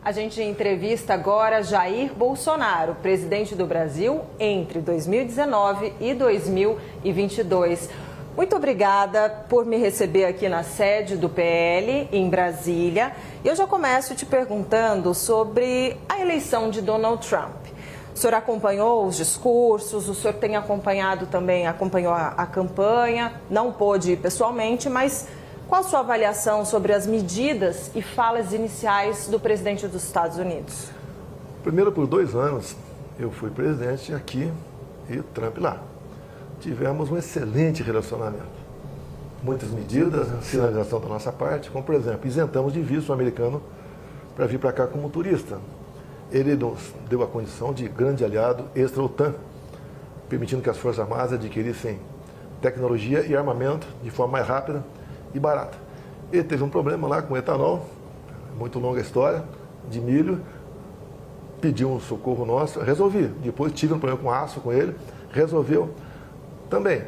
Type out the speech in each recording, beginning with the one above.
A gente entrevista agora Jair Bolsonaro, presidente do Brasil entre 2019 e 2022. Muito obrigada por me receber aqui na sede do PL, em Brasília. Eu já começo te perguntando sobre a eleição de Donald Trump. O senhor acompanhou os discursos, o senhor tem acompanhado também, acompanhou a campanha, não pôde ir pessoalmente, mas qual a sua avaliação sobre as medidas e falas iniciais do presidente dos Estados Unidos? Primeiro, por 2 anos, eu fui presidente aqui e Trump lá. Tivemos um excelente relacionamento. Muitas medidas, sinalização da nossa parte, como, por exemplo, isentamos de visto o americano para vir para cá como turista. Ele nos deu a condição de grande aliado extra-OTAN, permitindo que as Forças Armadas adquirissem tecnologia e armamento de forma mais rápida e barata. Ele teve um problema lá com etanol, muito longa história, de milho, pediu um socorro nosso, resolvi. Depois tive um problema com aço com ele, resolveu também.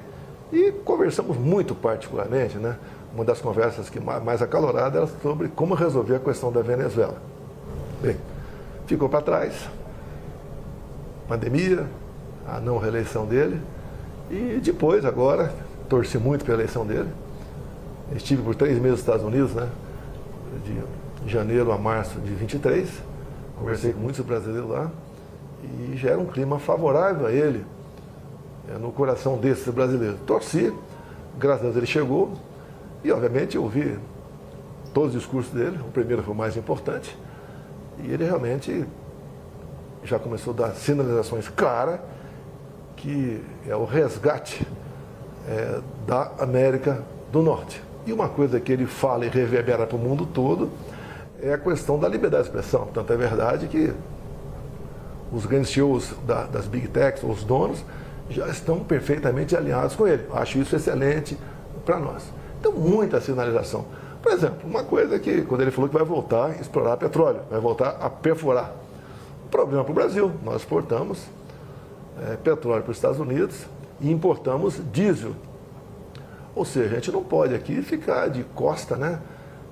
E conversamos muito particularmente, né? Uma das conversas que mais acalorada era sobre como resolver a questão da Venezuela. Bem, ficou para trás, pandemia, a não reeleição dele, e depois, agora, torci muito pela eleição dele. Estive por 3 meses nos Estados Unidos, né? De janeiro a março de 23, conversei com muitos brasileiros lá, e já era um clima favorável a ele, no coração desses brasileiros. Torci, graças a Deus ele chegou, e obviamente eu ouvi todos os discursos dele, o primeiro foi o mais importante, e ele realmente já começou a dar sinalizações claras que é o resgate da América do Norte. E uma coisa que ele fala e reverbera para o mundo todo é a questão da liberdade de expressão. Tanto é verdade que os grandes CEOs das Big Techs, os donos, já estão perfeitamente alinhados com ele. Acho isso excelente para nós. Então, muita sinalização. Por exemplo, uma coisa que, quando ele falou que vai voltar a explorar petróleo, vai voltar a perfurar. Um problema para o Brasil. Nós exportamos petróleo para os Estados Unidos e importamos diesel. Ou seja, a gente não pode aqui ficar de costa, né,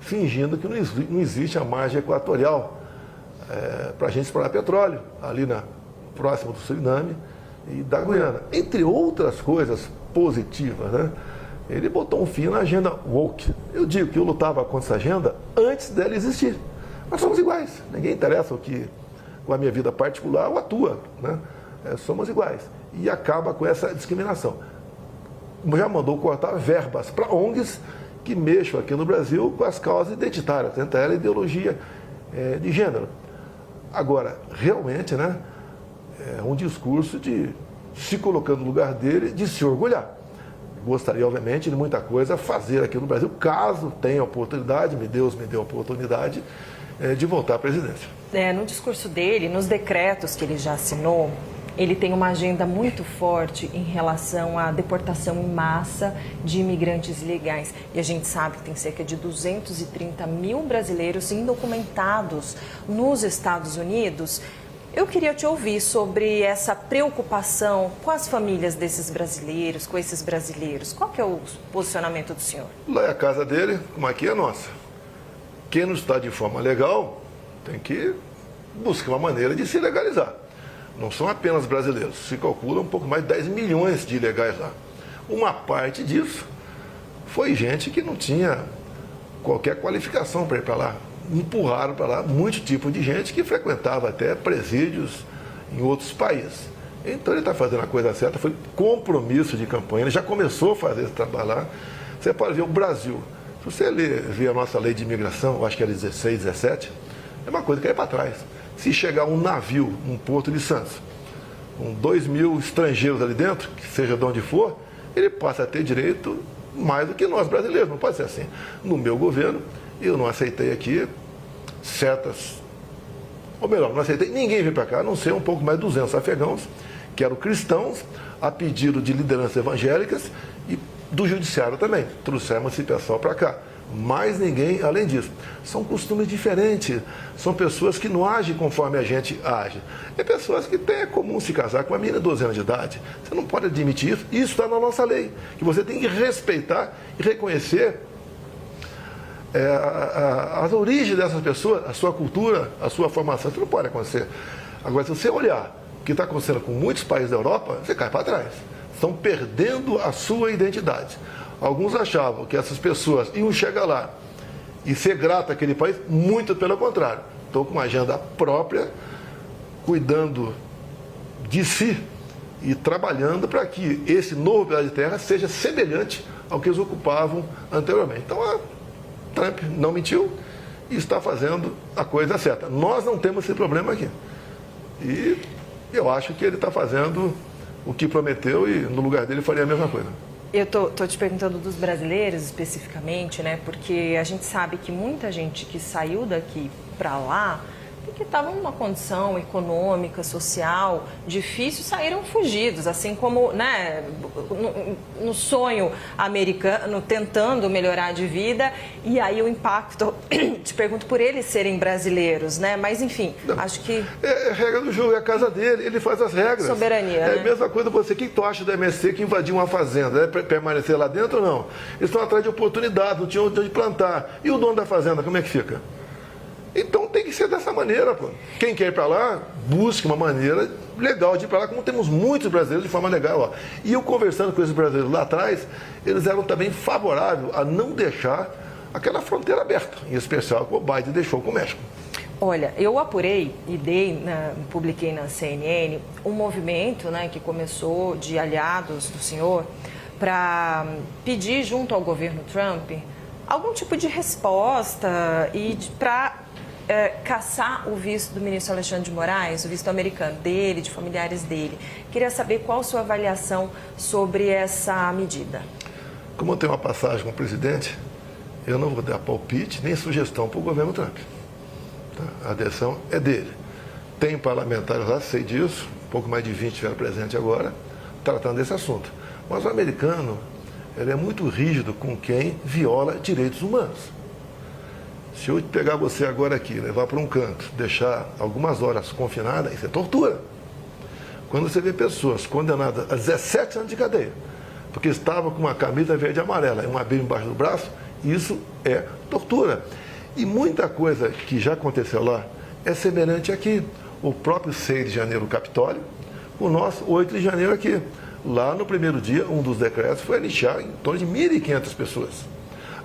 fingindo que não existe a margem equatorial para a gente explorar petróleo, ali próximo do Suriname e da Guiana. Entre outras coisas positivas, né, ele botou um fim na agenda woke. Eu digo que eu lutava contra essa agenda antes dela existir. Nós somos iguais, ninguém interessa o que com a minha vida particular ou a tua, né? Somos iguais. E acaba com essa discriminação. Já mandou cortar verbas para ONGs que mexam aqui no Brasil com as causas identitárias, entre ela a ideologia de gênero. Agora, realmente, né, é um discurso de se colocando no lugar dele, de se orgulhar. Gostaria, obviamente, de muita coisa fazer aqui no Brasil, caso tenha oportunidade, Deus me deu a oportunidade de voltar à presidência. No discurso dele, nos decretos que ele já assinou, ele tem uma agenda muito forte em relação à deportação em massa de imigrantes ilegais. E a gente sabe que tem cerca de 230 mil brasileiros indocumentados nos Estados Unidos. Eu queria te ouvir sobre essa preocupação com as famílias desses brasileiros, com esses brasileiros. Qual que é o posicionamento do senhor? Lá é a casa dele, como aqui é a nossa. Quem não está de forma legal tem que buscar uma maneira de se legalizar. Não são apenas brasileiros, se calcula um pouco mais de 10 milhões de ilegais lá. Uma parte disso foi gente que não tinha qualquer qualificação para ir para lá. Empurraram para lá muito tipo de gente que frequentava até presídios em outros países. Então ele está fazendo a coisa certa, foi compromisso de campanha, ele já começou a fazer esse trabalho lá. Você pode ver o Brasil, se você ver a nossa lei de imigração, acho que era 16, 17, é uma coisa que é para trás. Se chegar um navio num porto de Santos, com 2 mil estrangeiros ali dentro, que seja de onde for, ele passa a ter direito mais do que nós brasileiros, não pode ser assim. No meu governo, eu não aceitei aqui ou melhor, não aceitei ninguém vir para cá, a não ser um pouco mais de 200 afegãos, que eram cristãos, a pedido de lideranças evangélicas e do judiciário também. Trouxemos esse pessoal para cá. Mais ninguém além disso. São costumes diferentes, são pessoas que não agem conforme a gente age. É pessoas que têm comum se casar com uma menina de 12 anos de idade. Você não pode admitir isso. Isso está na nossa lei, que você tem que respeitar e reconhecer as origens dessas pessoas, a sua cultura, a sua formação, isso não pode acontecer. Agora, se você olhar o que está acontecendo com muitos países da Europa, você cai para trás. Estão perdendo a sua identidade. Alguns achavam que essas pessoas iam chegar lá e ser grato àquele país, muito pelo contrário. Estão com uma agenda própria, cuidando de si e trabalhando para que esse novo pedaço de terra seja semelhante ao que eles ocupavam anteriormente. Então, a Trump não mentiu e está fazendo a coisa certa. Nós não temos esse problema aqui. E eu acho que ele está fazendo o que prometeu e no lugar dele faria a mesma coisa. Eu tô te perguntando dos brasileiros especificamente, né? Porque a gente sabe que muita gente que saiu daqui para lá, porque estava numa condição econômica, social difícil, saíram fugidos, assim como, né, no sonho americano, tentando melhorar de vida, e aí o impacto, te pergunto por eles serem brasileiros, né, mas enfim, não, acho que... É regra do jogo, é a casa dele, ele faz as regras. Soberania, É né? a mesma coisa você, o que tu acha do MST que invadiu uma fazenda? É permanecer lá dentro ou não? Eles estão atrás de oportunidade, não tinham onde plantar. E o dono da fazenda, como é que fica? Então tem que ser dessa maneira, pô. Quem quer ir para lá, busque uma maneira legal de ir para lá, como temos muitos brasileiros de forma legal. Ó. E eu conversando com esses brasileiros lá atrás, eles eram também favoráveis a não deixar aquela fronteira aberta, em especial que o Biden deixou com o México. Olha, eu apurei e publiquei na CNN um movimento, né, que começou de aliados do senhor para pedir junto ao governo Trump algum tipo de resposta e para caçar o visto do ministro Alexandre de Moraes, o visto americano dele, de familiares dele. Queria saber qual a sua avaliação sobre essa medida. Como eu tenho uma passagem com o presidente, eu não vou dar palpite nem sugestão para o governo Trump. Tá? A adesão é dele. Tem parlamentares lá, sei disso, um pouco mais de 20 estiveram presentes agora, tratando desse assunto. Mas o americano, ele é muito rígido com quem viola direitos humanos. Se eu pegar você agora aqui, levar para um canto, deixar algumas horas confinada, isso é tortura. Quando você vê pessoas condenadas a 17 anos de cadeia, porque estavam com uma camisa verde e amarela e uma Bíblia embaixo do braço, isso é tortura. E muita coisa que já aconteceu lá é semelhante aqui. O próprio 6 de janeiro, o Capitólio, o nosso 8 de janeiro aqui. Lá no primeiro dia, um dos decretos foi anistiar em torno de 1.500 pessoas.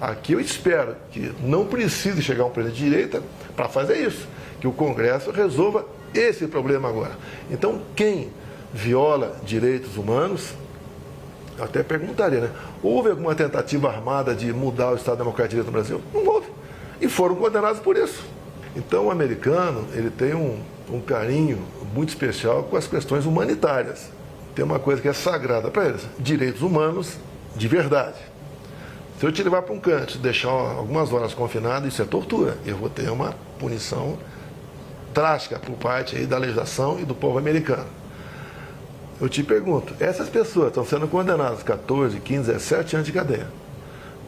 Aqui eu espero que não precise chegar um presidente de direita para fazer isso, que o Congresso resolva esse problema agora. Então, quem viola direitos humanos, eu até perguntaria, né? Houve alguma tentativa armada de mudar o Estado Democrático de Direito no Brasil? Não houve. E foram condenados por isso. Então, o americano, ele tem um carinho muito especial com as questões humanitárias. Tem uma coisa que é sagrada para eles, direitos humanos de verdade. Se eu te levar para um canto, deixar algumas horas confinado, isso é tortura. Eu vou ter uma punição drástica por parte aí da legislação e do povo americano. Eu te pergunto, essas pessoas estão sendo condenadas 14, 15, 17 anos de cadeia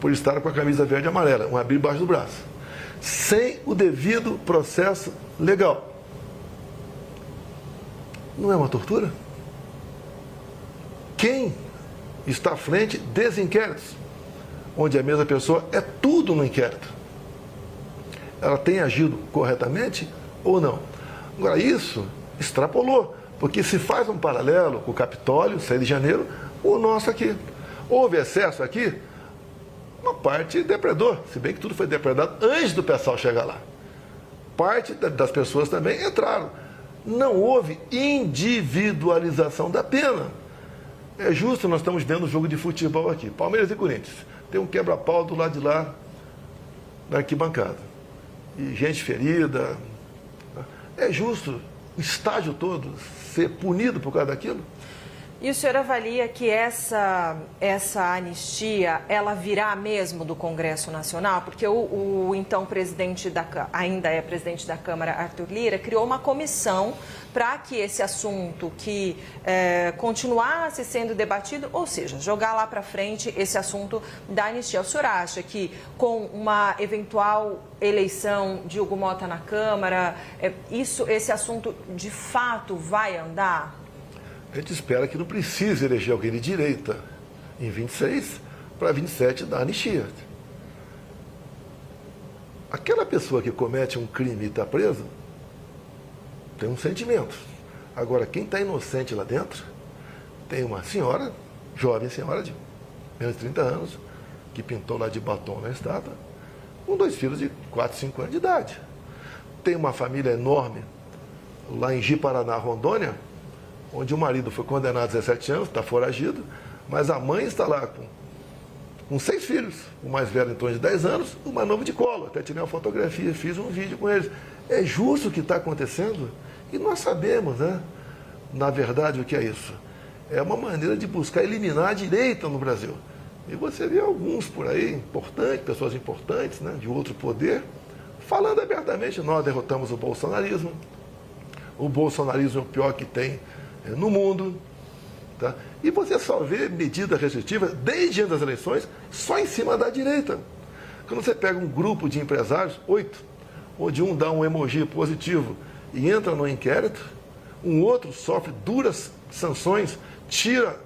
por estar com a camisa verde e amarela, uma Bíblia embaixo do braço, sem o devido processo legal. Não é uma tortura? Quem está à frente desses inquéritos, onde a mesma pessoa é tudo no inquérito? Ela tem agido corretamente ou não? Agora, isso extrapolou, porque se faz um paralelo com o Capitólio, 6 de janeiro, o nosso aqui. Houve excesso aqui? Uma parte depredou, se bem que tudo foi depredado antes do pessoal chegar lá. Parte das pessoas também entraram. Não houve individualização da pena. É justo, nós estamos vendo o jogo de futebol aqui, Palmeiras e Corinthians. Tem um quebra-pau do lado de lá, na arquibancada. E gente ferida. É justo o estádio todo ser punido por causa daquilo? E o senhor avalia que essa anistia, ela virá mesmo do Congresso Nacional? Porque o então presidente ainda é presidente da Câmara, Arthur Lira, criou uma comissão para que esse assunto que continuasse sendo debatido, ou seja, jogar lá para frente esse assunto da anistia. O senhor acha que com uma eventual eleição de Hugo Mota na Câmara, esse assunto de fato vai andar? A gente espera que não precise eleger alguém de direita em 26 para 27 da anistia. aquela pessoa que comete um crime e está preso, tem um sentimento. Agora, quem está inocente lá dentro, tem uma senhora, jovem senhora de menos de 30 anos, que pintou lá de batom na estátua, com 2 filhos de 4, 5 anos de idade. Tem uma família enorme lá em Ji-Paraná, Rondônia, onde o marido foi condenado a 17 anos, está foragido, mas a mãe está lá com 6 filhos, o mais velho em torno de 10 anos, o mais novo de colo. Até tirei uma fotografia, fiz um vídeo com eles. É justo o que está acontecendo? E nós sabemos, né? Na verdade, o que é isso? É uma maneira de buscar eliminar a direita no Brasil. E você vê alguns por aí, importantes, pessoas importantes, né, de outro poder, falando abertamente, nós derrotamos o bolsonarismo. O bolsonarismo é o pior que tem no mundo. Tá? E você só vê medidas restritivas, desde antes das eleições, só em cima da direita. Quando você pega um grupo de empresários, 8, onde um dá um emoji positivo e entra no inquérito, um outro sofre duras sanções, tira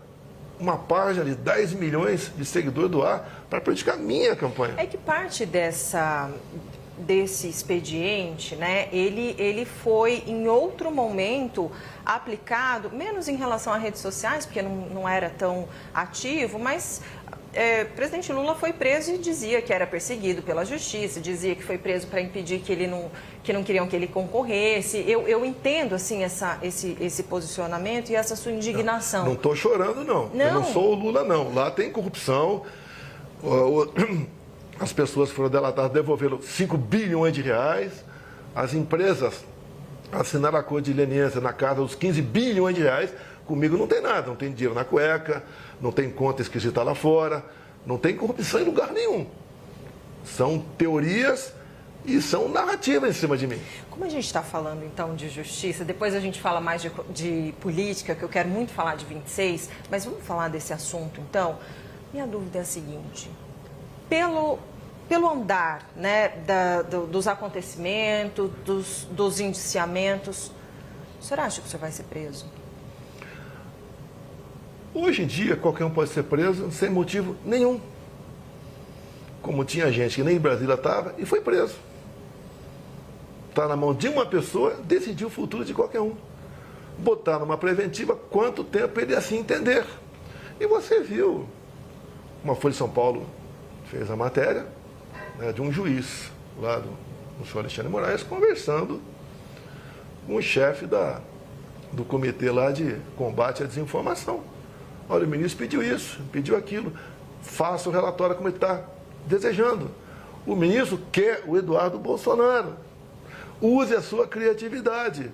uma página de 10 milhões de seguidores do ar para praticar minha campanha. É que parte desse expediente, né, ele foi em outro momento aplicado, menos em relação a redes sociais, porque não era tão ativo, mas o presidente Lula foi preso e dizia que era perseguido pela justiça, dizia que foi preso para impedir que não queriam que ele concorresse. Eu entendo assim esse posicionamento e essa sua indignação. Não estou chorando, não. Eu não sou o Lula, não. Lá tem corrupção. As pessoas foram delatadas, devolveram 5 bilhões de reais. As empresas assinaram a acordo de leniência na casa dos 15 bilhões de reais. Comigo não tem nada, não tem dinheiro na cueca, não tem conta esquisita lá fora, não tem corrupção em lugar nenhum. São teorias e são narrativas em cima de mim. Como a gente está falando, então, de justiça, depois a gente fala mais de política, que eu quero muito falar de 26, mas vamos falar desse assunto, então. Minha dúvida é a seguinte: pelo andar, né, dos acontecimentos, dos indiciamentos, o senhor acha que o senhor vai ser preso? Hoje em dia, qualquer um pode ser preso sem motivo nenhum. Como tinha gente que nem em Brasília estava e foi preso. Está na mão de uma pessoa decidir o futuro de qualquer um. Botar numa preventiva quanto tempo ele assim entender. E você viu, uma Folha de São Paulo fez a matéria, né, de um juiz lá do senhor Alexandre Moraes conversando com o chefe do comitê lá de combate à desinformação. Olha, o ministro pediu isso, pediu aquilo, faça o relatório como ele está desejando. O ministro quer o Eduardo Bolsonaro. Use a sua criatividade.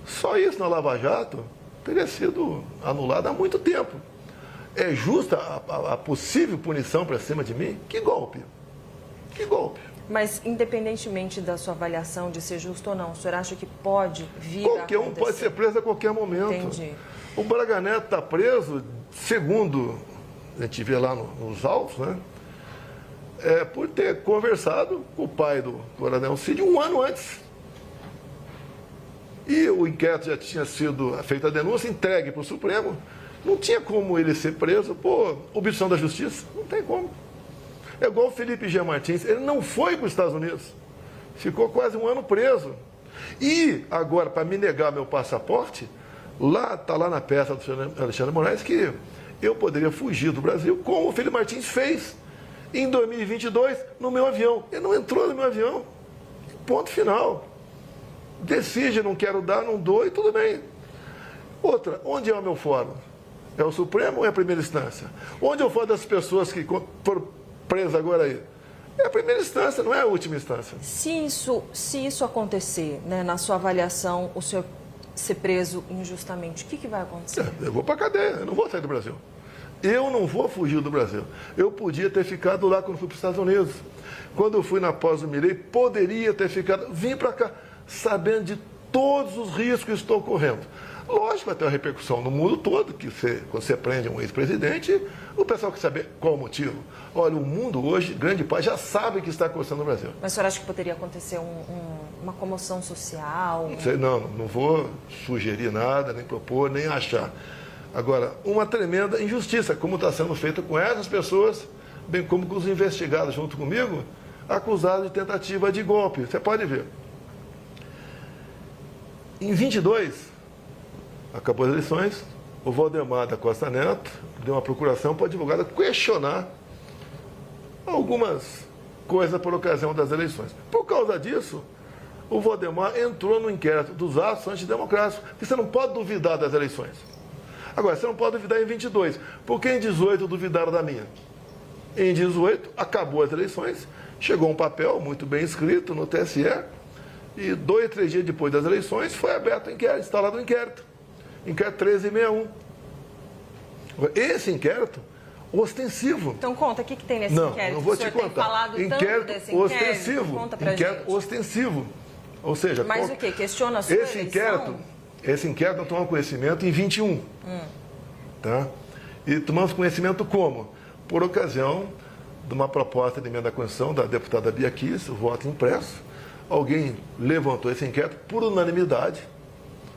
Só isso na Lava Jato teria sido anulado há muito tempo. É justa a possível punição para cima de mim? Que golpe! Que golpe! Mas, independentemente da sua avaliação de ser justo ou não, o senhor acha que pode vir Qualquer a um pode ser preso a qualquer momento. Entendi. O Braga Neto está preso, segundo a gente vê lá nos autos, né? Por ter conversado com o pai do Coronel Cid 1 ano antes. E o inquérito já tinha sido feita a denúncia, entregue para o Supremo. Não tinha como ele ser preso por obstrução da justiça. Não tem como. É igual o Felipe G. Martins. Ele não foi para os Estados Unidos. Ficou quase 1 ano preso. E agora, para me negar meu passaporte, está lá na peça do senhor Alexandre Moraes que eu poderia fugir do Brasil, como o Felipe Martins fez em 2022 no meu avião. Ele não entrou no meu avião. Ponto final. Decide, não quero dar, não dou e tudo bem. Outra, onde é o meu fórum? É o Supremo ou é a primeira instância? Onde eu falo das pessoas que foram presas agora aí? É a primeira instância, não é a última instância. Se isso acontecer, né, na sua avaliação, o senhor ser preso injustamente, o que vai acontecer? Eu vou para a cadeia, eu não vou sair do Brasil. Eu não vou fugir do Brasil. Eu podia ter ficado lá quando fui para os Estados Unidos. Quando eu fui na pós do Milei, poderia ter ficado. Vim para cá, sabendo de todos os riscos que estão ocorrendo. Lógico, vai ter uma repercussão no mundo todo, que quando você prende um ex-presidente, o pessoal quer saber qual o motivo. Olha, o mundo hoje, grande parte, já sabe o que está acontecendo no Brasil. Mas o senhor acha que poderia acontecer uma comoção social? Não sei, não vou sugerir nada, nem propor, nem achar. Agora, uma tremenda injustiça, como está sendo feita com essas pessoas, bem como com os investigados junto comigo, acusado de tentativa de golpe. Você pode ver. Em 22, acabou as eleições, o Valdemar da Costa Neto deu uma procuração para o advogado questionar algumas coisas por ocasião das eleições. Por causa disso, o Valdemar entrou no inquérito dos atos antidemocráticos, porque você não pode duvidar das eleições. Agora, você não pode duvidar em 22, porque em 18 duvidaram da minha. Em 18, acabou as eleições, chegou um papel muito bem escrito no TSE, e 2, 3 dias depois das eleições foi aberto o inquérito, instalado o inquérito 1361. Esse inquérito ostensivo. Então conta, o que tem nesse inquérito? Não vou te contar. Tem falado inquérito tanto desse ostensivo. Conta pra inquérito gente. Ostensivo. Ou seja, mas o que? Questiona a sua eleição? Esse inquérito nós tomamos conhecimento em 21. Tá? E tomamos conhecimento como? Por ocasião de uma proposta de emenda à Constituição da deputada Bia Kicis, o voto impresso. Alguém levantou esse inquérito por unanimidade.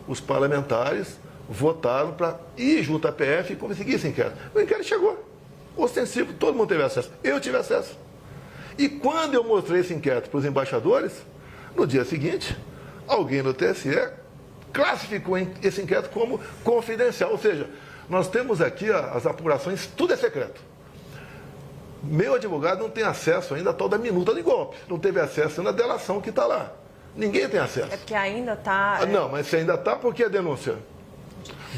Os parlamentares votaram para ir junto à PF e conseguir esse inquérito. O inquérito chegou. Ostensivo, todo mundo teve acesso. Eu tive acesso. E quando eu mostrei esse inquérito para os embaixadores, no dia seguinte, alguém do TSE classificou esse inquérito como confidencial. Ou seja, nós temos aqui as apurações, tudo é secreto. Meu advogado não tem acesso ainda a tal da minuta de golpe. Não teve acesso ainda à delação que está lá. Ninguém tem acesso. É porque ainda está... Não, mas se ainda está, por que a denúncia?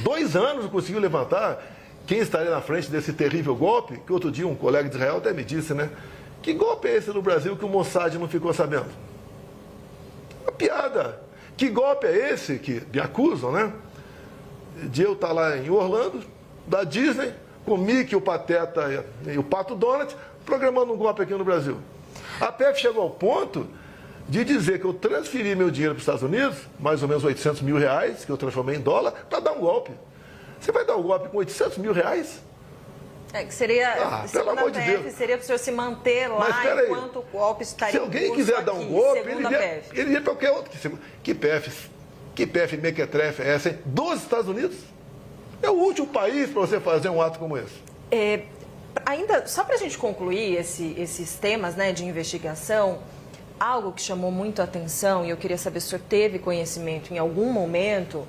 2 anos não conseguiu levantar quem estaria na frente desse terrível golpe, que outro dia um colega de Israel até me disse, né? Que golpe é esse no Brasil que o Mossad não ficou sabendo? Uma piada. Que golpe é esse que me acusam, né? De eu estar lá em Orlando, da Disney, com o Mickey, o Pateta e o Pato Donald, programando um golpe aqui no Brasil. A PF chegou ao ponto de dizer que eu transferi meu dinheiro para os Estados Unidos, mais ou menos 800 mil reais, que eu transformei em dólar, para dar um golpe. Você vai dar um golpe com 800 mil reais? Que seria, pelo amor de Deus. seria para o senhor se manter lá enquanto o golpe estaria em curso. Se alguém quiser dar um golpe, ele iria para qualquer outro. Que PF mequetrefe é essa, hein? Dos Estados Unidos? É o último país para você fazer um ato como esse. Ainda, só para a gente concluir esses temas, né, de investigação, algo que chamou muito a atenção, e eu queria saber se o senhor teve conhecimento em algum momento,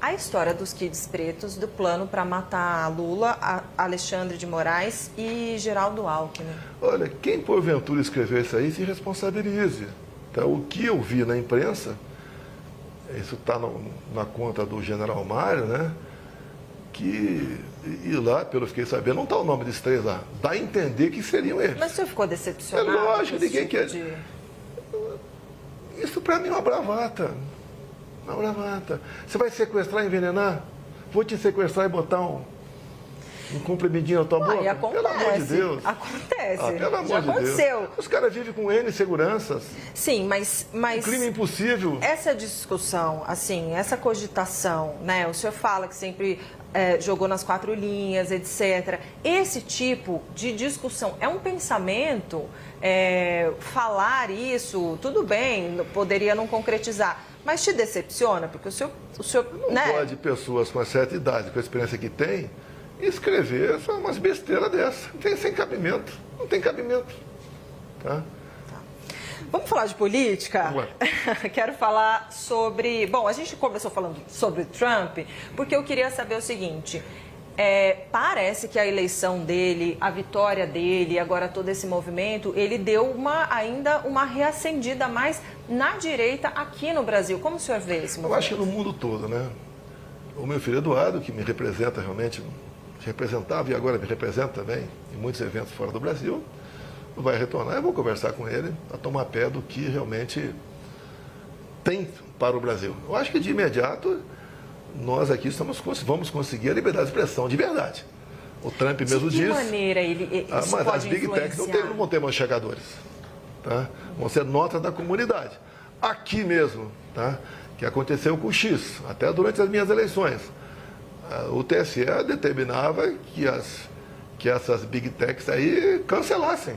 a história dos kids pretos, do plano para matar Lula, Alexandre de Moraes e Geraldo Alckmin. Olha, quem porventura escreveu isso aí se responsabilize. Então, o que eu vi na imprensa, isso está na conta do general Mário, né? E lá, pelo que fiquei sabendo, não está o nome desses 3 lá. Dá a entender que seriam eles. Mas o senhor ficou decepcionado? É lógico, ninguém quer. Isso para mim é uma bravata. Uma bravata. Você vai sequestrar e envenenar? Vou te sequestrar e botar um comprimidinho na tua boca? Acontece, pelo amor de Deus. Acontece. Pelo amor Já de aconteceu. Deus. Os caras vivem com N seguranças. Sim, mas Um crime impossível. Essa discussão, assim, essa cogitação, né? O senhor fala que sempre jogou nas 4 linhas, etc. Esse tipo de discussão é um pensamento? Falar isso, tudo bem, poderia não concretizar, mas te decepciona? Porque o senhor não pode pessoas com uma certa idade, com a experiência que tem, escrever só umas besteiras dessas. Não tem sem cabimento. Não tem cabimento. Tá? Vamos falar de política? Quero falar sobre... Bom, a gente começou falando sobre Trump, porque eu queria saber o seguinte. Parece que a eleição dele, a vitória dele, agora todo esse movimento, ele deu ainda uma reacendida mais na direita aqui no Brasil. Como o senhor vê esse movimento? Eu acho que no mundo todo, né? O meu filho Eduardo, que me representa realmente, representava e agora me representa também em muitos eventos fora do Brasil, vai retornar. Eu vou conversar com ele a tomar pé do que realmente tem para o Brasil. Eu acho que de imediato nós aqui vamos conseguir a liberdade de expressão de verdade. O Trump mesmo diz... De que maneira isso mas pode as Big Techs não vão ter mais chegadores. Tá? Vão ser notas da comunidade. Aqui mesmo, tá? Que aconteceu com o X, até durante as minhas eleições. O TSE determinava que essas Big Techs aí cancelassem,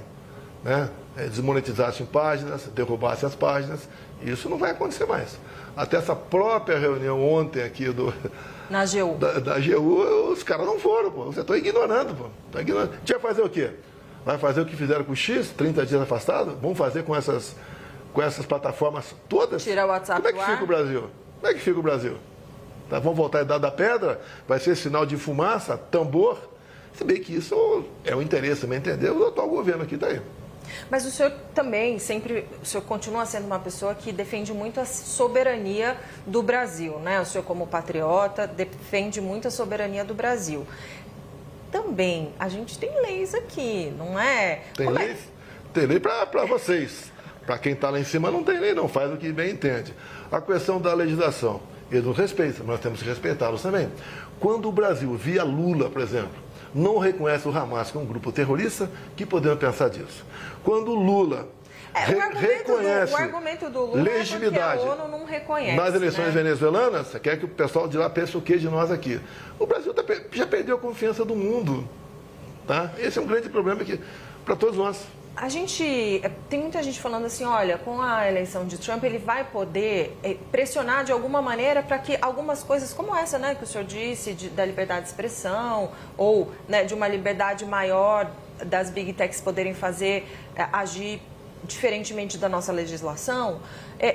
né? Desmonetizassem páginas, derrubassem as páginas. Isso não vai acontecer mais. Até essa própria reunião ontem aqui na AGU. Da AGU, os caras não foram, pô. Você está ignorando, pô. Tá ignorando. A gente vai fazer o quê? Vai fazer o que fizeram com o X, 30 dias afastado? Vamos fazer com essas plataformas todas? Tirar o WhatsApp Como é que fica o Brasil? Como é que fica o Brasil? Tá, vamos voltar à Idade da Pedra? Vai ser sinal de fumaça, tambor? Se bem que isso é o interesse, me entendeu? O atual governo aqui está aí. Mas o senhor também o senhor continua sendo uma pessoa que defende muito a soberania do Brasil, né? O senhor, como patriota, defende muito a soberania do Brasil. Também, a gente tem leis aqui, não é? Tem lei para vocês. Para quem está lá em cima não tem lei, não. Faz o que bem entende. A questão da legislação, eles nos respeitam, nós temos que respeitá-los também. Quando o Brasil, via Lula, por exemplo, não reconhece o Hamas como um grupo terrorista, que podemos pensar disso? Quando o Lula reconhece o argumento do Lula legitimidade é porque a ONU não reconhece, nas eleições né? venezuelanas, você quer que o pessoal de lá pense o que de nós aqui? O Brasil já perdeu a confiança do mundo. Tá? Esse é um grande problema para todos nós. Tem muita gente falando assim, olha, com a eleição de Trump, ele vai poder pressionar de alguma maneira para que algumas coisas como essa, né, que o senhor disse, da liberdade de expressão, ou, né, de uma liberdade maior das big techs poderem agir diferentemente da nossa legislação.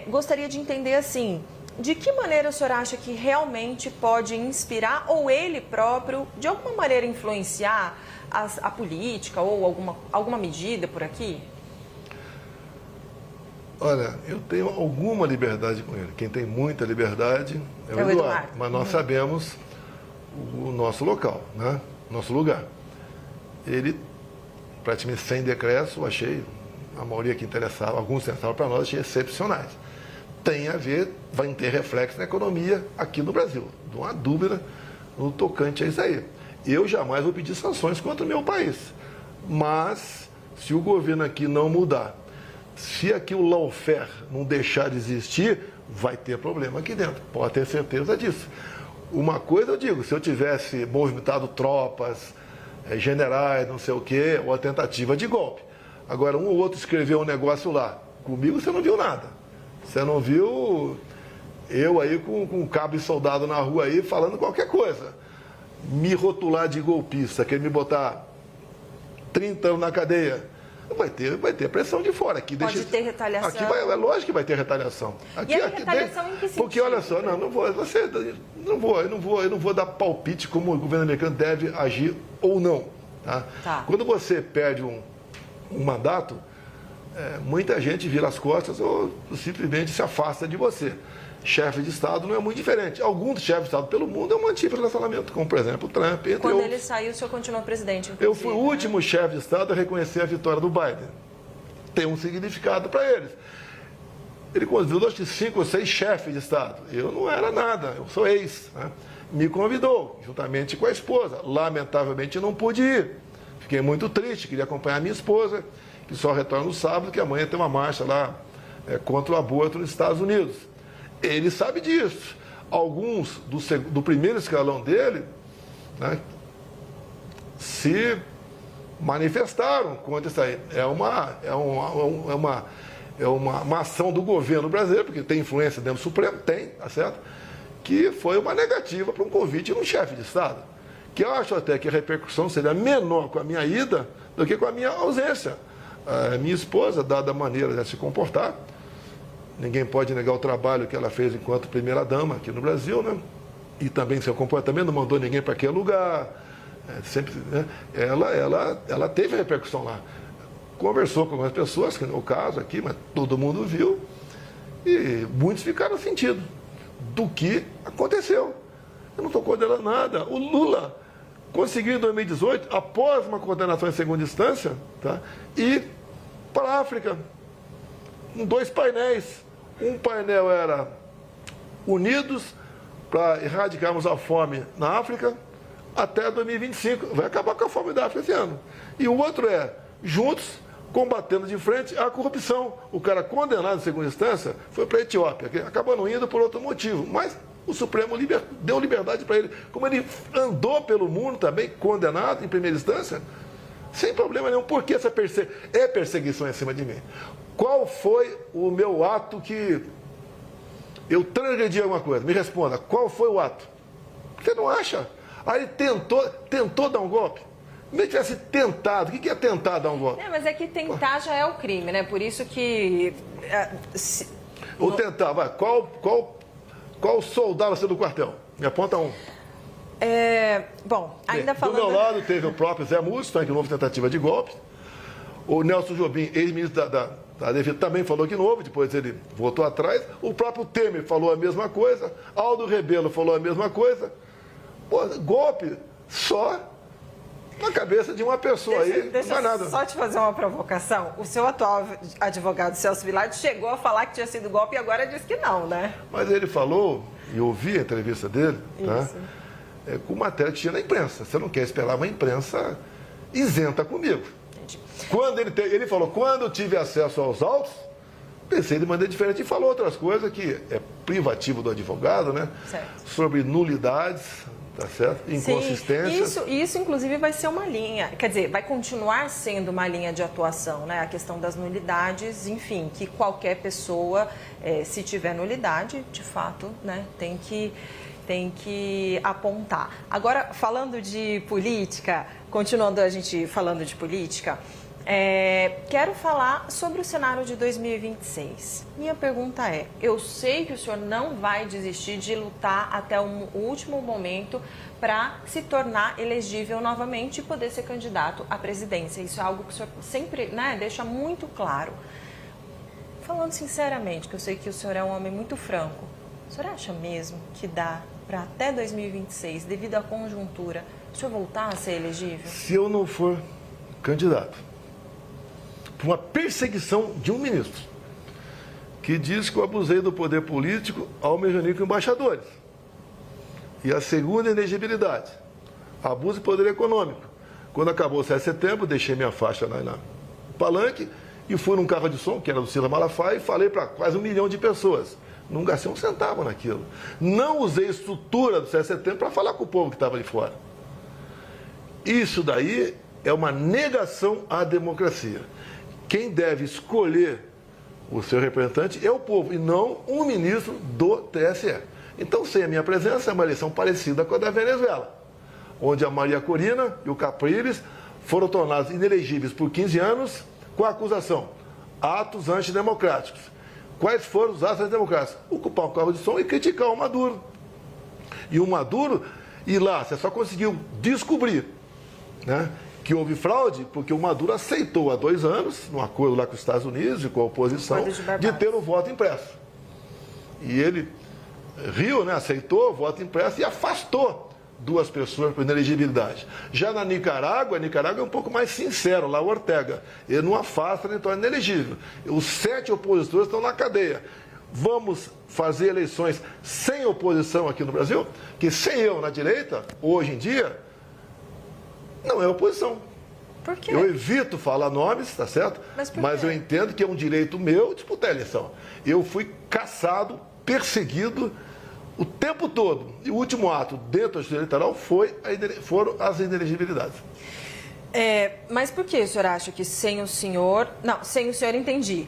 Gostaria de entender, assim, de que maneira o senhor acha que realmente pode inspirar, ou ele próprio, de alguma maneira, influenciar a política ou alguma medida por aqui? Olha, eu tenho alguma liberdade com ele. Quem tem muita liberdade é o Eduardo. Mas nós sabemos o nosso local, né? Nosso lugar. Ele, praticamente sem decreto, achei, a maioria que interessava, alguns interessavam para nós, achei excepcionais. Tem a ver, vai ter reflexo na economia aqui no Brasil. Não há dúvida no tocante a isso aí. Eu jamais vou pedir sanções contra o meu país. Mas, se o governo aqui não mudar, se aqui o lawfare não deixar de existir, vai ter problema aqui dentro. Pode ter certeza disso. Uma coisa eu digo, se eu tivesse movimentado tropas, generais, não sei o quê, ou a tentativa de golpe. Agora, um ou outro escreveu um negócio lá. Comigo você não viu nada. Você não viu eu aí com cabo e soldado na rua aí falando qualquer coisa. Me rotular de golpista, querer me botar 30 anos na cadeia, vai ter pressão de fora. Aqui pode ter retaliação. Aqui é lógico que vai ter retaliação. Aqui, retaliação em que sentido? Porque olha só, eu não vou dar palpite como o governo americano deve agir ou não. Tá? Quando você perde um mandato, muita gente vira as costas ou simplesmente se afasta de você. Chefe de Estado não é muito diferente. Alguns chefes de Estado pelo mundo eu mantive relacionamento, como por exemplo o Trump, entre Quando outros. ele saiu, o senhor continuou presidente, Eu fui o último chefe de Estado a reconhecer a vitória do Biden. Tem um significado para eles. Ele convidou, acho que 5 ou 6 chefes de Estado. Eu não era nada, eu sou ex. Né? Me convidou, juntamente com a esposa. Lamentavelmente não pude ir. Fiquei muito triste, queria acompanhar a minha esposa, que só retorna no sábado, que amanhã tem uma marcha lá contra o aborto nos Estados Unidos. Ele sabe disso. Alguns do primeiro escalão dele, né, se manifestaram contra isso aí. É uma ação do governo brasileiro, porque tem influência dentro do Supremo, tem, tá certo? Que foi uma negativa para um convite de um chefe de Estado. Que eu acho até que a repercussão seria menor com a minha ida do que com a minha ausência. A minha esposa, dada a maneira de se comportar, ninguém pode negar o trabalho que ela fez enquanto primeira-dama aqui no Brasil, né? E também seu comportamento, não mandou ninguém para aquele lugar. Sempre, né? Ela teve repercussão lá. Conversou com algumas pessoas, que não é o caso aqui, mas todo mundo viu. E muitos ficaram sentidos do que aconteceu. Eu não estou condenando nada. O Lula conseguiu em 2018, após uma condenação em segunda instância, tá? Ir para a África, com 2 painéis. Um painel era unidos para erradicarmos a fome na África até 2025. Vai acabar com a fome da África esse ano. E o outro é juntos, combatendo de frente a corrupção. O cara condenado em segunda instância foi para a Etiópia, que acabou não indo por outro motivo. Mas o Supremo deu liberdade para ele. Como ele andou pelo mundo também, condenado em primeira instância, sem problema nenhum. Por que essa perseguição em cima de mim? Qual foi o meu ato que eu transgredi alguma coisa? Me responda, qual foi o ato? Você não acha? Aí tentou dar um golpe. Mesmo que tivesse tentado, o que é tentar dar um golpe? Mas é que tentar já é o crime, né? Por isso que... Ou tentar, vai, qual soldado você do quartel? Me aponta um. Bom, ainda falando... Do meu lado teve o próprio Zé Múcio, que houve tentativa de golpe. O Nelson Jobim, ex-ministro da Defesa, também falou que não houve, depois ele voltou atrás. O próprio Temer falou a mesma coisa. Aldo Rebelo falou a mesma coisa. Pô, golpe só na cabeça de uma pessoa aí, não é nada. Só te fazer uma provocação. O seu atual advogado, Celso Vilade, chegou a falar que tinha sido golpe e agora diz que não, né? Mas ele falou, e eu ouvi a entrevista dele, tá? Com matéria que tinha na imprensa. Você não quer esperar uma imprensa isenta comigo. Entendi. Quando ele falou, quando eu tive acesso aos autos, pensei de maneira diferente e falou outras coisas que é privativo do advogado, né? Certo. Sobre nulidades, tá certo? Inconsistências. Sim, isso inclusive vai ser uma linha, quer dizer, vai continuar sendo uma linha de atuação, né? A questão das nulidades, enfim, que qualquer pessoa, se tiver nulidade, de fato, né, tem que apontar. Agora, falando de política, continuando a gente falando de política, quero falar sobre o cenário de 2026. Minha pergunta é, eu sei que o senhor não vai desistir de lutar até o último momento para se tornar elegível novamente e poder ser candidato à presidência. Isso é algo que o senhor sempre, né, deixa muito claro. Falando sinceramente, que eu sei que o senhor é um homem muito franco, o senhor acha mesmo que dá para até 2026, devido à conjuntura, o senhor voltar a ser elegível? Se eu não for candidato, por uma perseguição de um ministro, que diz que eu abusei do poder político ao me reunir com embaixadores. E a segunda, elegibilidade. Abuso de poder econômico. Quando acabou o 7 de setembro, deixei minha faixa lá no palanque e fui num carro de som, que era do Silas Malafaia, e falei para quase 1 milhão de pessoas. Não gastei um centavo naquilo. Não usei a estrutura do 7 de setembro para falar com o povo que estava ali fora. Isso daí é uma negação à democracia. Quem deve escolher o seu representante é o povo e não um ministro do TSE. Então, sem a minha presença, é uma eleição parecida com a da Venezuela, onde a Maria Corina e o Capriles foram tornados inelegíveis por 15 anos com a acusação: atos antidemocráticos. Quais foram os atos antidemocráticos? Ocupar o carro de som e criticar o Maduro. E o Maduro, e lá, você só conseguiu descobrir, né, que houve fraude porque o Maduro aceitou há 2 anos, num acordo lá com os Estados Unidos e com a oposição, de ter o voto impresso. E ele riu, né, aceitou o voto impresso e afastou 2 pessoas por inelegibilidade. Já na Nicarágua, é um pouco mais sincero, lá o Ortega. Ele não afasta, nem torna inelegível. Os 7 opositores estão na cadeia. Vamos fazer eleições sem oposição aqui no Brasil? Que sem eu na direita, hoje em dia, não é oposição. Por quê? Eu evito falar nomes, tá certo? Mas eu entendo que é um direito meu disputar a eleição. Eu fui caçado, perseguido o tempo todo. E o último ato dentro da justiça eleitoral foram as inelegibilidades. Mas por que o senhor acha que sem o senhor... Não, sem o senhor entendi.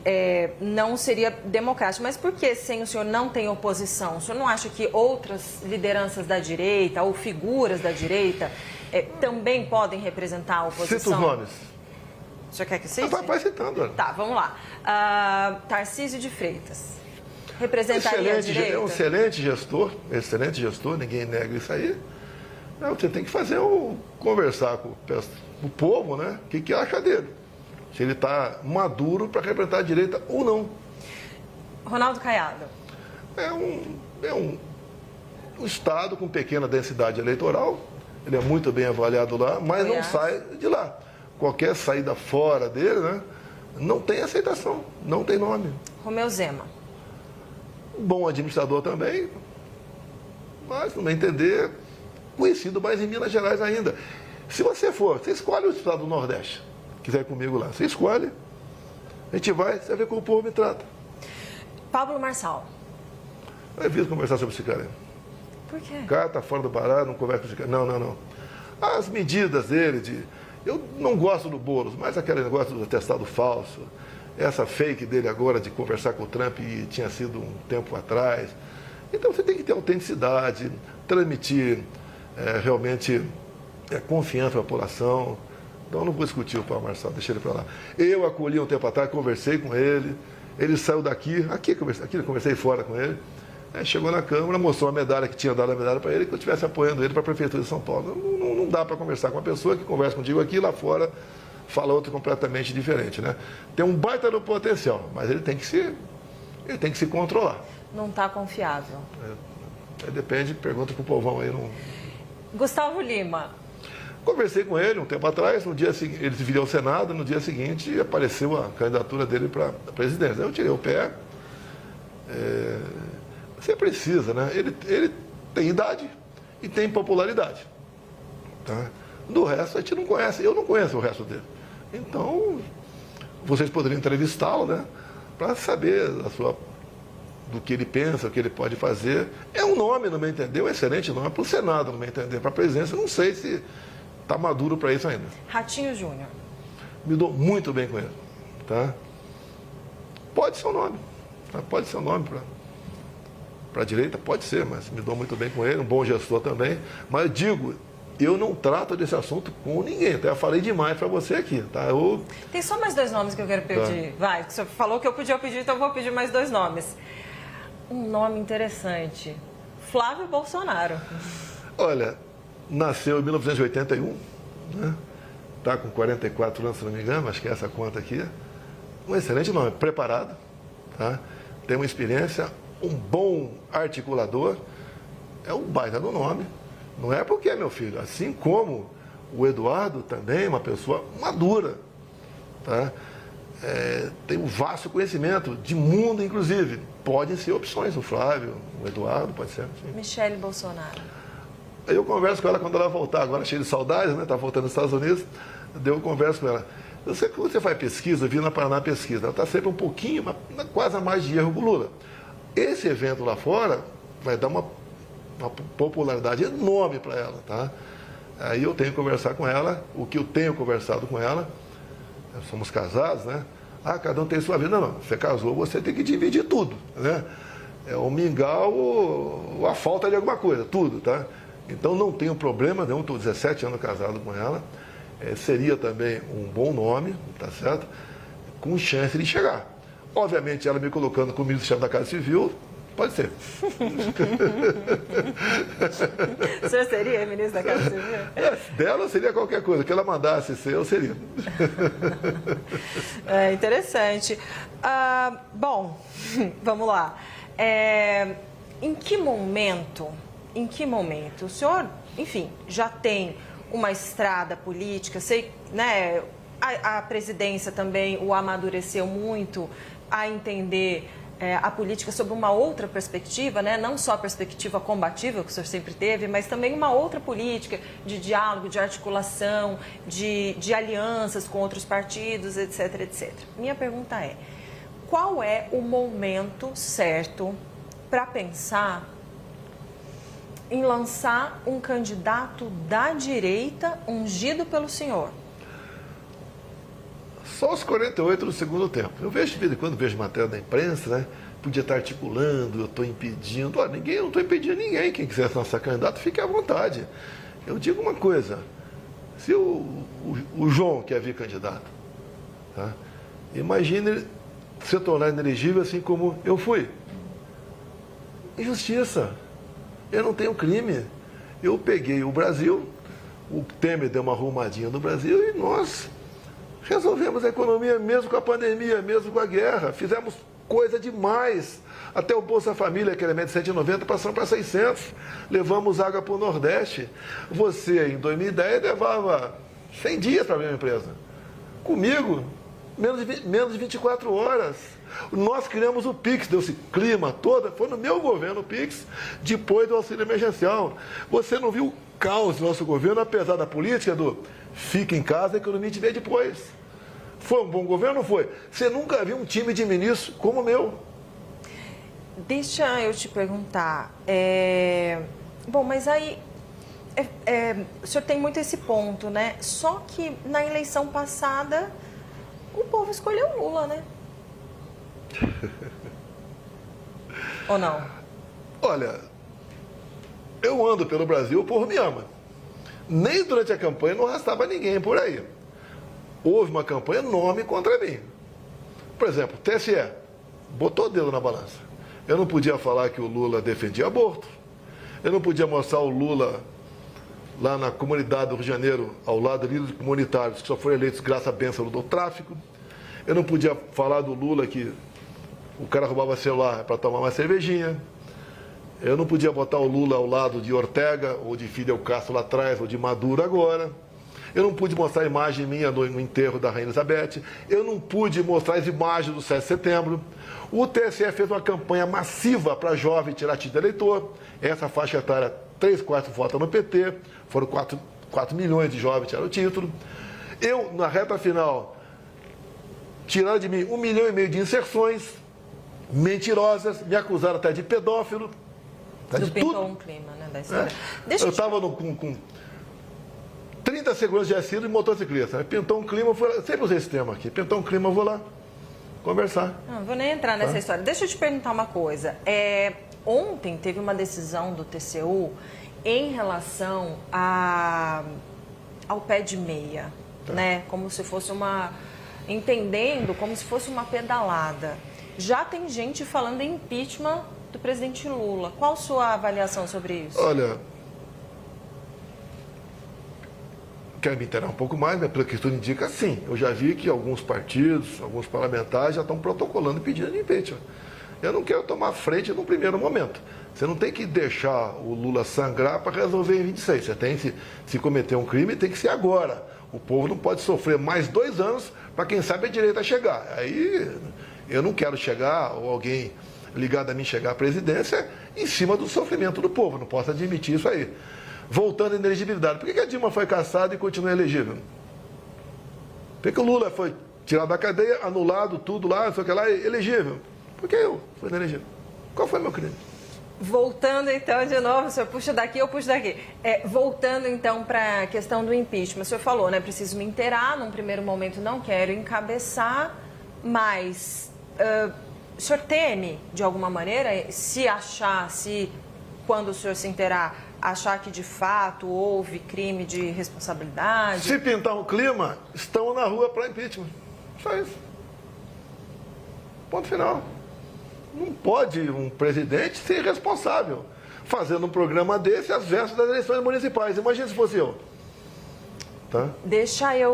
Não seria democrático. Mas por que sem o senhor não tem oposição? O senhor não acha que outras lideranças da direita ou figuras da direita também podem representar a oposição? Cita os nomes. O senhor quer que cite? Vai citando. Tá, vamos lá. Tarcísio de Freitas. Representaria a direita? É um excelente gestor, ninguém nega isso aí. Você tem que conversar com o povo, né? O que acha dele. Se ele está maduro para representar a direita ou não. Ronaldo Caiado. É um estado com pequena densidade eleitoral. Ele é muito bem avaliado lá, mas não sai de lá. Qualquer saída fora dele, né, não tem aceitação, não tem nome. Romeu Zema. Bom administrador também, mas, no meu entender, conhecido mais em Minas Gerais ainda. Se você escolhe o estado do Nordeste, quiser ir comigo lá, você escolhe, a gente vai, você vai ver como o povo me trata. Pablo Marçal. Eu evito conversar sobre esse cara. Por quê? O cara está fora do barato, não conversa com esse cara. Não. As medidas dele, eu não gosto do Boulos, mas aquele negócio do atestado falso, essa fake dele agora de conversar com o Trump e tinha sido um tempo atrás. Então você tem que ter autenticidade, transmitir realmente confiança à população, Então eu não vou discutir o Paulo Marçal, deixa ele para lá. Eu acolhi um tempo atrás, conversei com ele, ele saiu daqui eu conversei fora com ele. Chegou na Câmara, mostrou a medalha, que tinha dado a medalha para ele, que eu estivesse apoiando ele para a Prefeitura de São Paulo. Não dá para conversar com uma pessoa que conversa contigo aqui, lá fora fala outro completamente diferente, né? Tem um baita no potencial, mas ele tem que se controlar. Não está confiável. Depende, pergunta para o povão aí. Não... Gustavo Lima. Conversei com ele um tempo atrás, no dia seguinte, ele viria ao Senado, no dia seguinte apareceu a candidatura dele para a presidência. Eu tirei o pé. Você precisa, né? Ele tem idade e tem popularidade. Tá? Do resto, a gente não conhece. Eu não conheço o resto dele. Então, vocês poderiam entrevistá-lo, né? Para saber do que ele pensa, o que ele pode fazer. É um nome, no meu entender, um excelente nome para o Senado, no meu entender. Para a presidência, não sei se está maduro para isso ainda. Ratinho Júnior. Me dou muito bem com ele. Tá? Pode ser um nome. Tá? Pode ser um nome para a direita, pode ser, mas me dou muito bem com ele, um bom gestor também. Mas eu digo, eu não trato desse assunto com ninguém. Até eu falei demais para você aqui. Tá? Tem só mais 2 nomes que eu quero pedir. Tá. Vai, o senhor falou que eu podia pedir, então eu vou pedir mais 2 nomes. Um nome interessante. Flávio Bolsonaro. Olha, nasceu em 1981, né? Está com 44 anos, se não me engano, acho que é essa conta aqui. Um excelente nome, preparado, tá? Tem uma experiência, um bom articulador, é um baita do nome. Não é porque é meu filho, assim como o Eduardo também é uma pessoa madura, tá? Tem um vasto conhecimento de mundo, inclusive. Podem ser opções, o Flávio, o Eduardo, pode ser. Sim. Michele Bolsonaro. Eu converso com ela quando ela voltar, agora cheia de saudades, né? Está voltando nos Estados Unidos. Eu converso com ela. Eu sei que quando você faz pesquisa, eu vi na Paraná pesquisa, ela está sempre um pouquinho, quase a margem de erro com o Lula. Esse evento lá fora vai dar uma popularidade enorme para ela, tá? Aí eu tenho que conversar com ela, o que eu tenho conversado com ela, somos casados, né? Cada um tem sua vida. Não, você casou, você tem que dividir tudo, né? É o mingau ou a falta de alguma coisa, tudo, tá? Então não tenho problema nenhum, estou 17 anos casado com ela. Seria também um bom nome, tá certo? Com chance de chegar. Obviamente, ela me colocando como ministro-chefe da Casa Civil, pode ser. O senhor seria ministro da Casa Civil? Dela seria qualquer coisa, que ela mandasse ser, eu seria. Interessante. Bom, vamos lá. Em que momento o senhor, enfim, já tem uma estrada política, sei, né, a presidência também o amadureceu muito a entender a política sob uma outra perspectiva, né? Não só a perspectiva combatível que o senhor sempre teve, mas também uma outra política de diálogo, de articulação, de alianças com outros partidos, etc, etc. Minha pergunta é, qual é o momento certo para pensar em lançar um candidato da direita ungido pelo senhor? Só os 48 do segundo tempo. Eu vejo de vez em quando, vejo matéria da imprensa, né? Podia estar articulando, eu estou impedindo. Eu não estou impedindo ninguém. Quem quiser lançar candidato, fique à vontade. Eu digo uma coisa, se o João quer vir candidato, tá? Imagine se tornar inelegível assim como eu fui. Injustiça. Eu não tenho crime. Eu peguei o Brasil, o Temer deu uma arrumadinha no Brasil e nós resolvemos a economia mesmo com a pandemia, mesmo com a guerra. Fizemos coisa demais. Até o Bolsa Família, que era de 190, passamos para 600. Levamos água para o Nordeste. Você, em 2010, levava 100 dias para abrir uma empresa. Comigo, menos de 24 horas. Nós criamos o PIX, deu-se clima toda. Foi no meu governo o PIX, depois do auxílio emergencial. Você não viu o caos do nosso governo, apesar da política do fica em casa, a economia te vê depois. Foi um bom governo ou não foi? Você nunca viu um time de ministros como o meu. Deixa eu te perguntar. Bom, mas aí o senhor tem muito esse ponto, né? Só que na eleição passada o povo escolheu Lula, né? Ou não? Olha, eu ando pelo Brasil, o povo me ama. Nem durante a campanha não arrastava ninguém por aí. houve uma campanha enorme contra mim. Por exemplo, o TSE botou o dedo na balança. Eu não podia falar que o Lula defendia aborto. Eu não podia mostrar o Lula lá na comunidade do Rio de Janeiro, ao lado de líderes comunitários que só foram eleitos graças à bênção do tráfico. Eu não podia falar do Lula que o cara roubava celular para tomar uma cervejinha. Eu não podia botar o Lula ao lado de Ortega, ou de Fidel Castro lá atrás, ou de Maduro agora. Eu não pude mostrar a imagem minha no enterro da Rainha Elizabeth. Eu não pude mostrar as imagens do 7 de setembro. O TSE fez uma campanha massiva para jovem tirar título de eleitor. Essa faixa etária, 3/4 votam no PT. Foram 4 milhões de jovens que tiraram o título. Eu, na reta final, tiraram de mim 1,5 milhão de inserções mentirosas, me acusaram até de pedófilo. Tu pintou um clima, né, da história. Eu estava com 30 segundos de assilo e motociclista. Pintou um clima, eu sempre usei esse tema aqui. Pintou um clima, eu vou lá conversar. Não vou nem entrar nessa história. Deixa eu te perguntar uma coisa. Ontem teve uma decisão do TCU em relação ao pé de meia, né? Como se fosse entendendo como se fosse uma pedalada. Já tem gente falando em impeachment do presidente Lula. Qual a sua avaliação sobre isso? Olha, quero me inteirar um pouco mais, mas pelo que tudo indica, sim. Eu já vi que alguns partidos, alguns parlamentares já estão protocolando pedindo de impeachment. Eu não quero tomar frente no primeiro momento. Você não tem que deixar o Lula sangrar para resolver em 26. Você tem que, se cometer um crime, tem que ser agora. O povo não pode sofrer mais 2 anos para quem sabe a direita chegar. Aí eu não quero chegar, ou alguém ligado a mim chegar à presidência, em cima do sofrimento do povo. Não posso admitir isso aí. Voltando à inelegibilidade. Por que a Dilma foi cassada e continua elegível? Por que o Lula foi tirado da cadeia, anulado, tudo lá, não sei o que lá, elegível? Por que eu fui inelegível? Qual foi meu crime? Voltando então, de novo, o senhor puxa daqui, eu puxo daqui. Voltando então para a questão do impeachment. O senhor falou, né? Preciso me inteirar, num primeiro momento não quero encabeçar, mas o senhor teme, de alguma maneira, quando o senhor se inteirar, achar que de fato houve crime de responsabilidade? Se pintar um clima, estão na rua para impeachment. Só isso. Ponto final. Não pode um presidente ser responsável fazendo um programa desse às vésperas das eleições municipais. Imagina se fosse eu. Tá?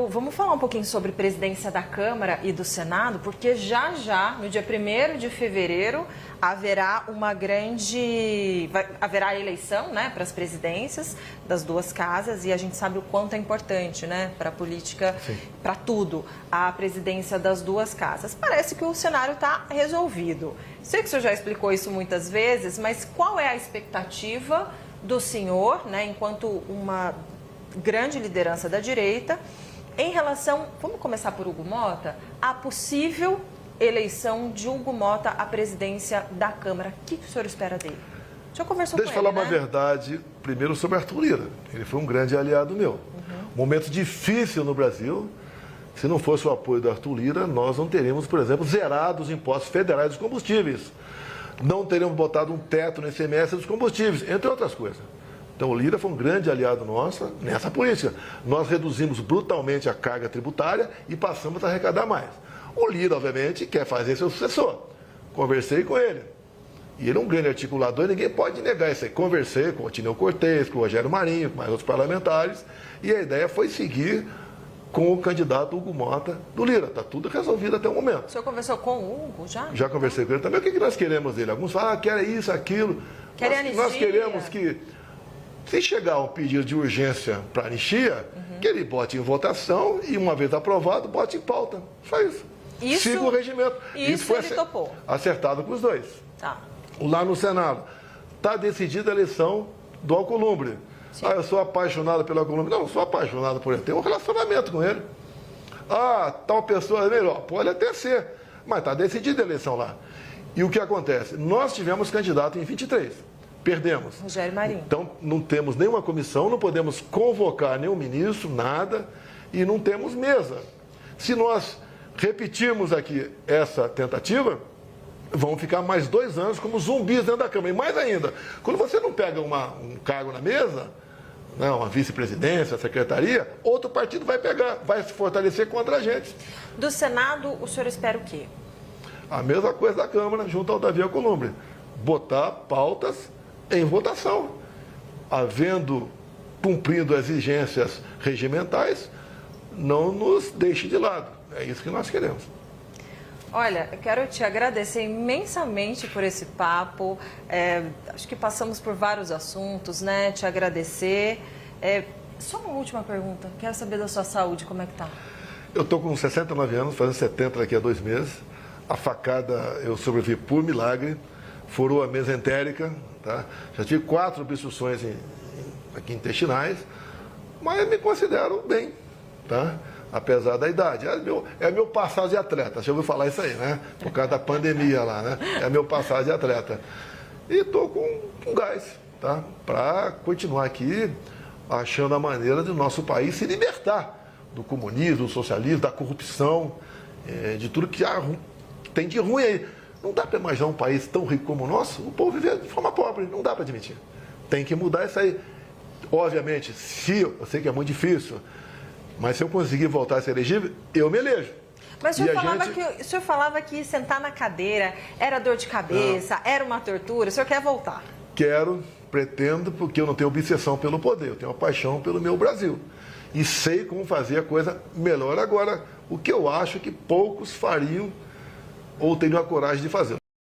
Vamos falar um pouquinho sobre presidência da Câmara e do Senado, porque já, no dia 1º de fevereiro, haverá haverá eleição, né, para as presidências das duas casas, e a gente sabe o quanto é importante, né, para a política, para tudo, a presidência das duas casas. Parece que o cenário está resolvido. Sei que o senhor já explicou isso muitas vezes, mas qual é a expectativa do senhor, né, enquanto uma grande liderança da direita, em relação, vamos começar por Hugo Mota, a possível eleição de Hugo Mota à presidência da Câmara? O que o senhor espera dele? O senhor conversou com ele, Deixa eu falar uma verdade, primeiro sobre Arthur Lira. Ele foi um grande aliado meu. Momento difícil no Brasil. Se não fosse o apoio do Arthur Lira, nós não teríamos, por exemplo, zerado os impostos federais dos combustíveis. Não teríamos botado um teto no ICMS dos combustíveis, entre outras coisas. Então, o Lira foi um grande aliado nosso nessa política. Nós reduzimos brutalmente a carga tributária e passamos a arrecadar mais. O Lira, obviamente, quer fazer seu sucessor. Conversei com ele. E ele é um grande articulador, ninguém pode negar isso aí. Conversei com o Tineu Cortez, com o Rogério Marinho, com mais outros parlamentares, e a ideia foi seguir com o candidato Hugo Mota do Lira. Está tudo resolvido até o momento. O senhor conversou com o Hugo já? Já conversei com ele também. O que nós queremos dele? Alguns falam, querem isso, aquilo. Nós queremos que, se chegar um pedido de urgência para anistia, que ele bote em votação e, uma vez aprovado, bote em pauta. Só isso. Siga o regimento. Isso foi ele topou. Acertado com os dois. Tá. Lá no Senado, está decidida a eleição do Alcolumbre. Sim. Eu sou apaixonado pelo Alcolumbre. Não sou apaixonado por ele. Tenho um relacionamento com ele. Tal pessoa é melhor. Pode até ser. Mas está decidida a eleição lá. E o que acontece? Nós tivemos candidato em 23. Perdemos. Rogério Marinho. Então, não temos nenhuma comissão, não podemos convocar nenhum ministro, nada, e não temos mesa. Se nós repetirmos aqui essa tentativa, vão ficar mais 2 anos como zumbis dentro da Câmara. E mais ainda, quando você não pega um cargo na mesa, uma vice-presidência, secretaria, outro partido vai pegar, vai se fortalecer contra a gente. Do Senado, o senhor espera o quê? A mesma coisa da Câmara, junto ao Davi Alcolumbre. Botar pautas em votação. Cumprindo exigências regimentais, não nos deixe de lado. É isso que nós queremos. Olha, eu quero te agradecer imensamente por esse papo. Acho que passamos por vários assuntos, né? Te agradecer. Só uma última pergunta. Quero saber da sua saúde, como é que tá? Eu estou com 69 anos, fazendo 70 daqui a 2 meses. A facada eu sobrevivi por milagre. Furou a mesentérica, tá? Já tive 4 obstruções aqui intestinais, mas me considero bem, tá? Apesar da idade. É meu passado de atleta. Já ouviu falar isso aí, né? Por causa da pandemia lá, né? É meu passado de atleta. E estou com gás, tá? Para continuar aqui achando a maneira do nosso país se libertar do comunismo, do socialismo, da corrupção, de tudo que tem de ruim aí. Não dá para imaginar um país tão rico como o nosso, o povo viver de forma pobre. Não dá para admitir. Tem que mudar isso aí. Obviamente, eu sei que é muito difícil, mas se eu conseguir voltar a ser elegível, eu me elejo. Mas o senhor falava que sentar na cadeira era dor de cabeça, era uma tortura. O senhor quer voltar? Pretendo, porque eu não tenho obsessão pelo poder, eu tenho uma paixão pelo meu Brasil. E sei como fazer a coisa melhor agora, o que eu acho que poucos fariam ou teriam a coragem de fazer.